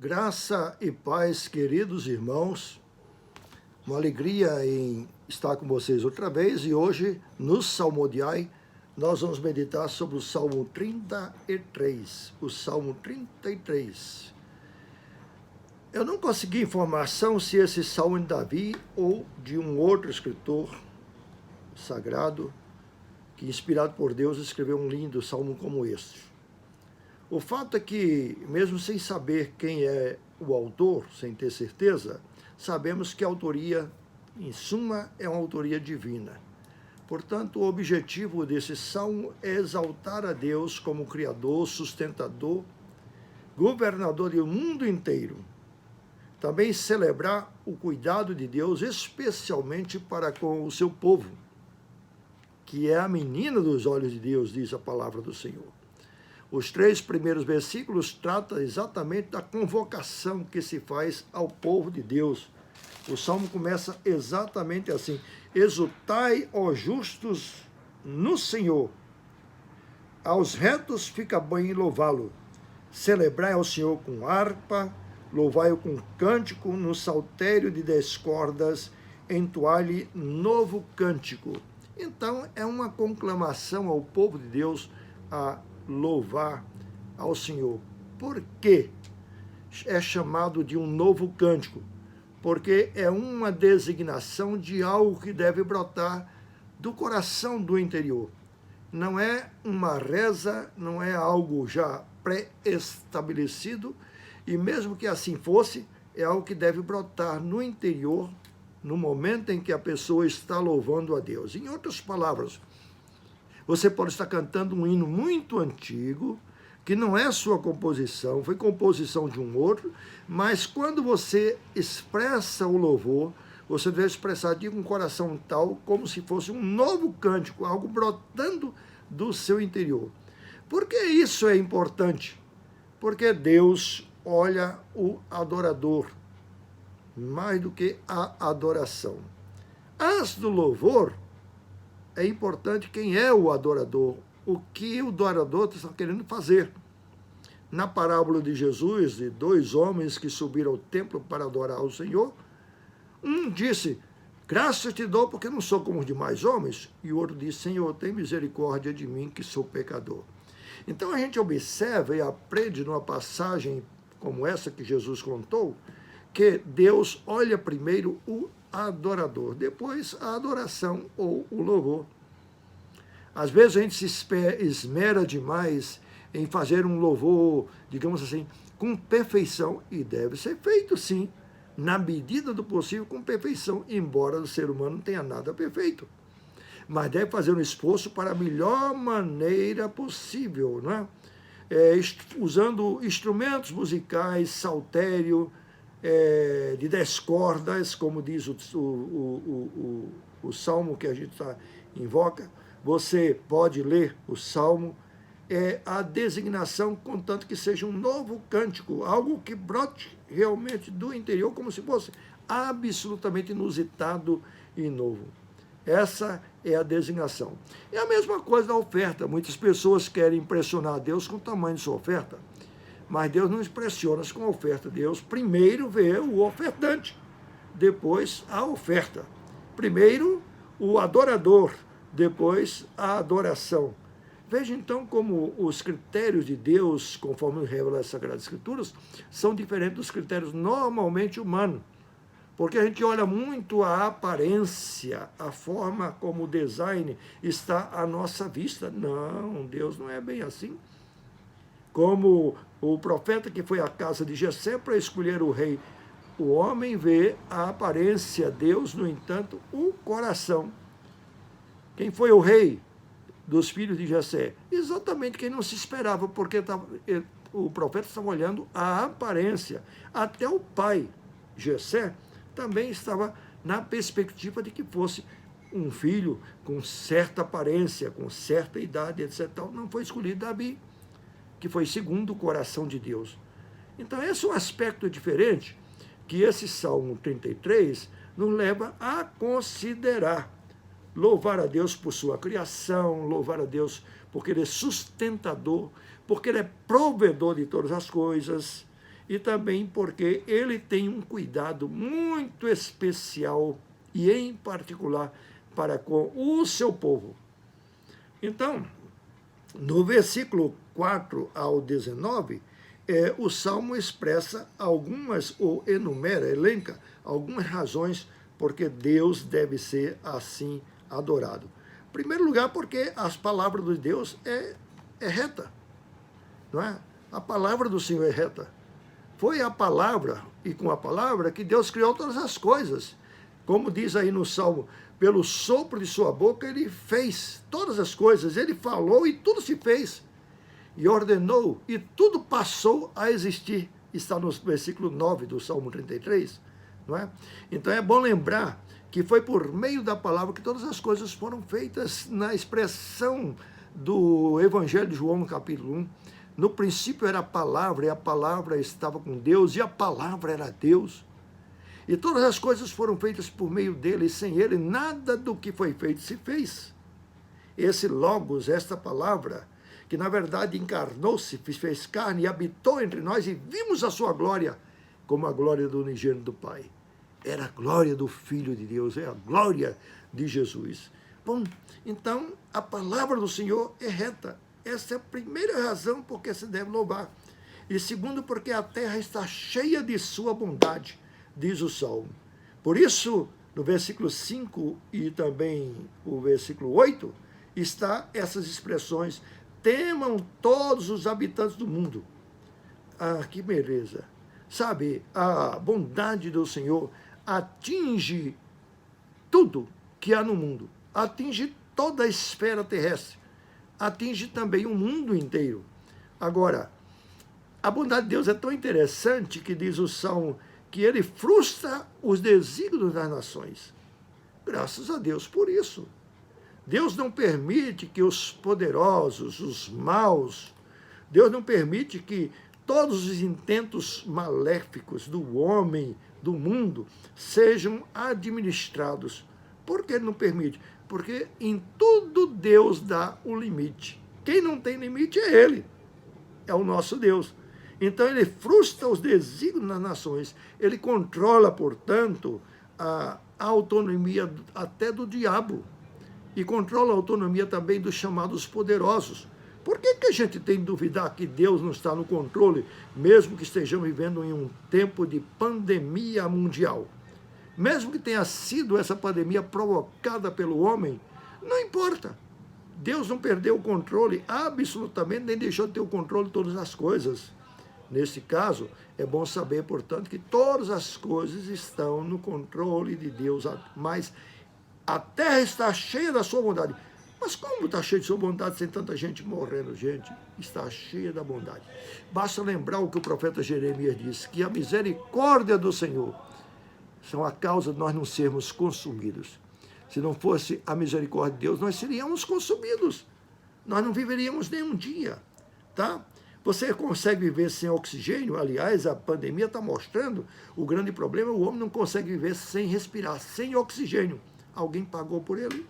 Graça e paz, queridos irmãos. Uma alegria em estar com vocês outra vez e hoje, no Salmodiai, nós vamos meditar sobre o Salmo 33. O Salmo 33. Eu não consegui informação se esse salmo é de Davi ou de um outro escritor sagrado que, inspirado por Deus, escreveu um lindo salmo como este. O fato é que, mesmo sem saber quem é o autor, sem ter certeza, sabemos que a autoria, em suma, é uma autoria divina. Portanto, o objetivo desse salmo é exaltar a Deus como Criador, sustentador, governador do mundo inteiro. Também celebrar o cuidado de Deus, especialmente para com o seu povo, que é a menina dos olhos de Deus, diz a palavra do Senhor. Os 3 primeiros versículos tratam exatamente da convocação que se faz ao povo de Deus. O salmo começa exatamente assim: exultai, ó justos, no Senhor. Aos retos fica bem em louvá-lo. Celebrai ao Senhor com harpa, louvai-o com cântico, no saltério de 10 cordas, entoai-lhe novo cântico. Então, é uma conclamação ao povo de Deus a louvar ao Senhor. Por que é chamado de um novo cântico? Porque é uma designação de algo que deve brotar do coração do interior. Não é uma reza, não é algo já pré-estabelecido, e mesmo que assim fosse, é algo que deve brotar no interior, no momento em que a pessoa está louvando a Deus. Em outras palavras, você pode estar cantando um hino muito antigo, que não é sua composição, foi composição de um outro, mas quando você expressa o louvor, você deve expressar de um coração tal, como se fosse um novo cântico, algo brotando do seu interior. Por que isso é importante? Porque Deus olha o adorador, mais do que a adoração. Antes do louvor, é importante quem é o adorador, o que o adorador está querendo fazer. Na parábola de Jesus, de 2 homens que subiram ao templo para adorar o Senhor, um disse: graças te dou porque não sou como os demais homens, e o outro disse: Senhor, tem misericórdia de mim que sou pecador. Então a gente observa e aprende numa passagem como essa que Jesus contou, que Deus olha primeiro o adorador, depois a adoração ou o louvor. Às vezes a gente se esmera demais em fazer um louvor, digamos assim, com perfeição, e deve ser feito sim, na medida do possível, com perfeição, embora o ser humano não tenha nada perfeito. Mas deve fazer um esforço para a melhor maneira possível, não é? Usando instrumentos musicais, saltério, de 10 cordas, como diz o salmo que a gente invoca. Você pode ler o salmo, é a designação, contanto que seja um novo cântico, algo que brote realmente do interior, como se fosse absolutamente inusitado e novo. Essa é a designação. É a mesma coisa da oferta. Muitas pessoas querem impressionar Deus com o tamanho de sua oferta, mas Deus não impressiona com a oferta. Deus primeiro vê o ofertante, depois a oferta. Primeiro o adorador, depois a adoração. Veja então como os critérios de Deus, conforme revela as Sagradas Escrituras, são diferentes dos critérios normalmente humanos. Porque a gente olha muito a aparência, a forma como o design está à nossa vista. Não, Deus não é bem assim. Como o profeta que foi à casa de Jessé para escolher o rei, o homem vê a aparência, Deus, no entanto, o coração. Quem foi o rei dos filhos de Jessé? Exatamente quem não se esperava, porque o profeta estava olhando a aparência. Até o pai, Jessé, também estava na perspectiva de que fosse um filho com certa aparência, com certa idade, etc. Não foi escolhido Davi, que foi segundo o coração de Deus. Então, esse é um aspecto diferente que esse Salmo 33 nos leva a considerar. Louvar a Deus por sua criação, louvar a Deus porque Ele é sustentador, porque Ele é provedor de todas as coisas. e também porque ele tem um cuidado muito especial e em particular para com o seu povo. Então, no versículo 4 ao 19, o Salmo expressa algumas, ou enumera, elenca algumas razões porque Deus deve ser assim adorado. Em primeiro lugar, porque as palavras de Deus é reta, não é? A palavra do Senhor é reta. Foi a palavra, e com a palavra, que Deus criou todas as coisas. Como diz aí no Salmo, pelo sopro de sua boca ele fez todas as coisas, ele falou e tudo se fez. E ordenou, e tudo passou a existir. Está no versículo 9 do Salmo 33, não é? Então é bom lembrar que foi por meio da palavra que todas as coisas foram feitas. Na expressão do Evangelho de João, no capítulo 1, no princípio era a palavra, e a palavra estava com Deus, e a palavra era Deus. E todas as coisas foram feitas por meio dele, e sem ele nada do que foi feito se fez. Esse Logos, esta palavra, que na verdade encarnou-se, fez carne e habitou entre nós, e vimos a sua glória, como a glória do unigênito do Pai. Era a glória do Filho de Deus, é a glória de Jesus. Bom, então a palavra do Senhor é reta. Essa é a primeira razão por que se deve louvar. E segundo, porque a terra está cheia de sua bondade, diz o Salmo. Por isso, no versículo 5 e também o versículo 8, está essas expressões: temam todos os habitantes do mundo. Ah, que beleza! Sabe, a bondade do Senhor atinge tudo que há no mundo, atinge toda a esfera terrestre, atinge também o mundo inteiro. Agora, a bondade de Deus é tão interessante que diz o Salmo que ele frustra os desígnios das nações. Graças a Deus por isso. Deus não permite que os poderosos, os maus, Deus não permite que todos os intentos maléficos do homem, do mundo, sejam administrados. Por que ele não permite? Porque em tudo Deus dá o limite. Quem não tem limite é ele, é o nosso Deus. Então ele frustra os desígnios das nações, ele controla, portanto, a autonomia até do diabo, e controla a autonomia também dos chamados poderosos. Por que a gente tem que duvidar que Deus não está no controle, mesmo que estejamos vivendo em um tempo de pandemia mundial? Mesmo que tenha sido essa pandemia provocada pelo homem, não importa. Deus não perdeu o controle absolutamente, nem deixou de ter o controle de todas as coisas. Nesse caso, é bom saber, portanto, que todas as coisas estão no controle de Deus, mas a terra está cheia da sua bondade. Mas como está cheia de sua bondade sem tanta gente morrendo? Gente, está cheia da bondade. Basta lembrar o que o profeta Jeremias disse, que a misericórdia do Senhor são a causa de nós não sermos consumidos. Se não fosse a misericórdia de Deus, nós seríamos consumidos. Nós não viveríamos nem um dia, tá? Você consegue viver sem oxigênio? Aliás, a pandemia está mostrando o grande problema, o homem não consegue viver sem respirar, sem oxigênio. Alguém pagou por ele.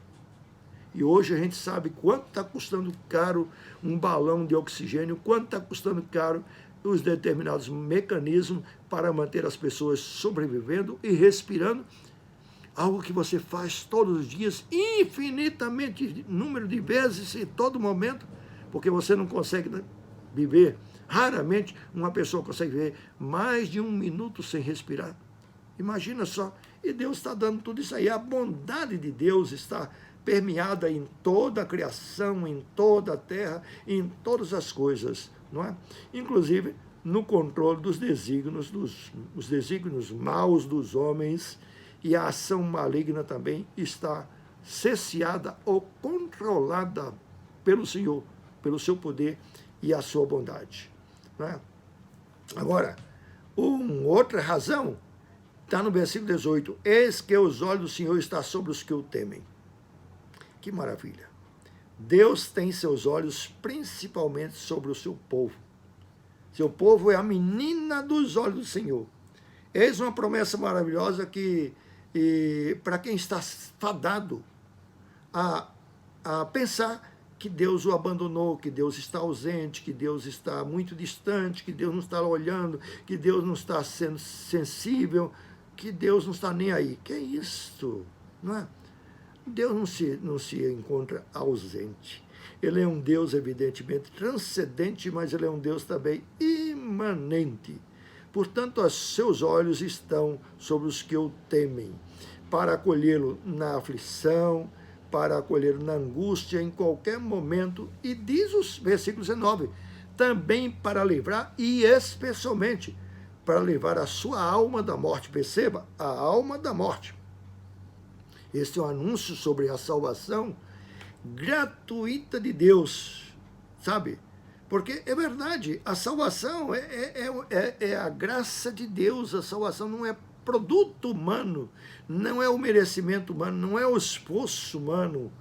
E hoje a gente sabe quanto está custando caro um balão de oxigênio, quanto está custando caro os determinados mecanismos para manter as pessoas sobrevivendo e respirando. Algo que você faz todos os dias, infinitamente número de vezes, em todo momento, porque você não consegue viver. Raramente uma pessoa consegue viver mais de 1 minuto sem respirar. Imagina só. E Deus está dando tudo isso aí. A bondade de Deus está permeada em toda a criação, em toda a terra, em todas as coisas, não é? Inclusive no controle dos desígnios, os desígnios maus dos homens, e a ação maligna também está cesseada ou controlada pelo Senhor, pelo seu poder e a sua bondade, não é? Agora, uma outra razão está no versículo 18. Eis que os olhos do Senhor estão sobre os que o temem. Que maravilha. Deus tem seus olhos principalmente sobre o seu povo. Seu povo é a menina dos olhos do Senhor. Eis uma promessa maravilhosa que, para quem está fadado a pensar que Deus o abandonou, que Deus está ausente, que Deus está muito distante, que Deus não está olhando, que Deus não está sendo sensível, que Deus não está nem aí. Que é isso? Não é? Deus não se encontra ausente. Ele é um Deus, evidentemente, transcendente, mas ele é um Deus também imanente. Portanto, os seus olhos estão sobre os que o temem, para acolhê-lo na aflição, para acolhê-lo na angústia, em qualquer momento. E diz o versículo 19, também para livrar, e especialmente para livrar a sua alma da morte. Perceba, a alma da morte. Este é um anúncio sobre a salvação gratuita de Deus, sabe? Porque é verdade, a salvação é a graça de Deus, a salvação não é produto humano, não é o merecimento humano, não é o esforço humano,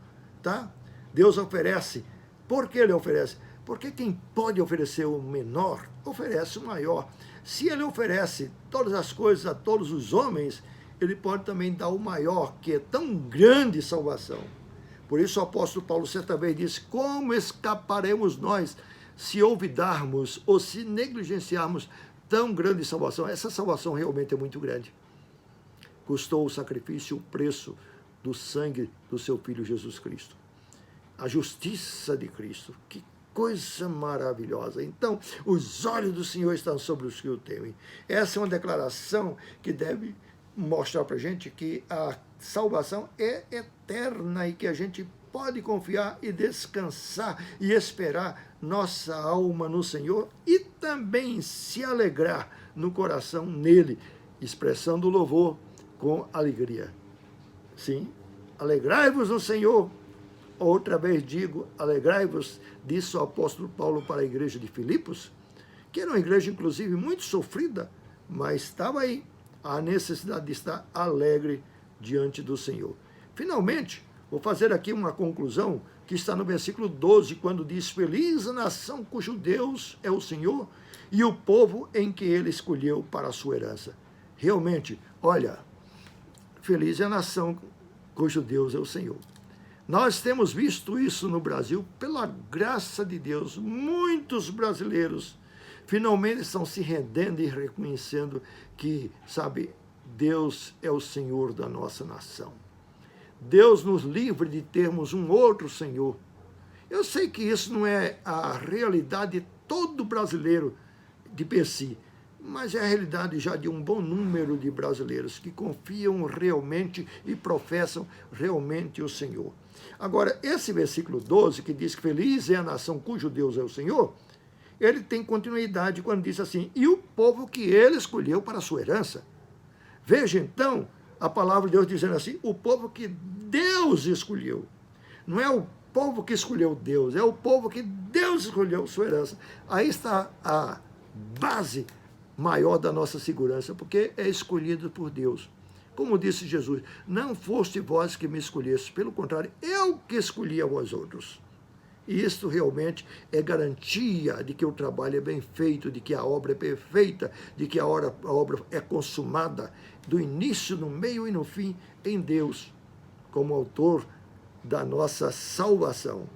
tá? Deus oferece. Por que ele oferece? Porque quem pode oferecer o menor, oferece o maior. Se ele oferece todas as coisas a todos os homens, ele pode também dar o maior, que é tão grande salvação. Por isso o apóstolo Paulo certa vez disse, como escaparemos nós se olvidarmos ou se negligenciarmos tão grande salvação? Essa salvação realmente é muito grande. Custou o sacrifício, o preço do sangue do seu Filho Jesus Cristo. A justiça de Cristo. Que coisa maravilhosa. Então, os olhos do Senhor estão sobre os que o temem. Essa é uma declaração que deve mostrar para a gente que a salvação é eterna e que a gente pode confiar e descansar e esperar nossa alma no Senhor e também se alegrar no coração nele, expressando o louvor com alegria. Sim, alegrai-vos no Senhor. Outra vez digo, alegrai-vos, disse o apóstolo Paulo para a igreja de Filipos, que era uma igreja inclusive muito sofrida, mas estava aí a necessidade de estar alegre diante do Senhor. Finalmente, vou fazer aqui uma conclusão que está no versículo 12, quando diz, feliz a nação cujo Deus é o Senhor e o povo em que ele escolheu para a sua herança. Realmente, olha, feliz é a nação cujo Deus é o Senhor. Nós temos visto isso no Brasil, pela graça de Deus, muitos brasileiros finalmente estão se rendendo e reconhecendo que, sabe, Deus é o Senhor da nossa nação. Deus nos livre de termos um outro Senhor. Eu sei que isso não é a realidade de todo brasileiro de per si, mas é a realidade já de um bom número de brasileiros que confiam realmente e professam realmente o Senhor. Agora, esse versículo 12, que diz que feliz é a nação cujo Deus é o Senhor, ele tem continuidade quando diz assim, e o povo que ele escolheu para a sua herança. Veja então a palavra de Deus dizendo assim, o povo que Deus escolheu. Não é o povo que escolheu Deus, é o povo que Deus escolheu sua herança. Aí está a base maior da nossa segurança, porque é escolhido por Deus. Como disse Jesus, não foste vós que me escolheste, pelo contrário, eu que escolhi a vós outros. E isso realmente é garantia de que o trabalho é bem feito, de que a obra é perfeita, de que a obra é consumada, do início, no meio e no fim, em Deus, como autor da nossa salvação.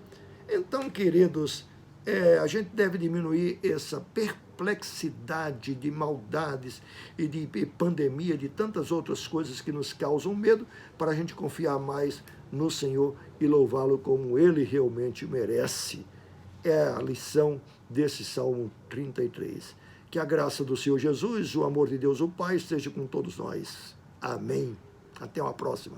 Então, queridos, a gente deve diminuir essa perplexidade de maldades e de pandemia, de tantas outras coisas que nos causam medo, para a gente confiar mais no Senhor e louvá-lo como ele realmente merece. É a lição desse Salmo 33. Que a graça do Senhor Jesus, o amor de Deus o Pai, esteja com todos nós. Amém. Até uma próxima.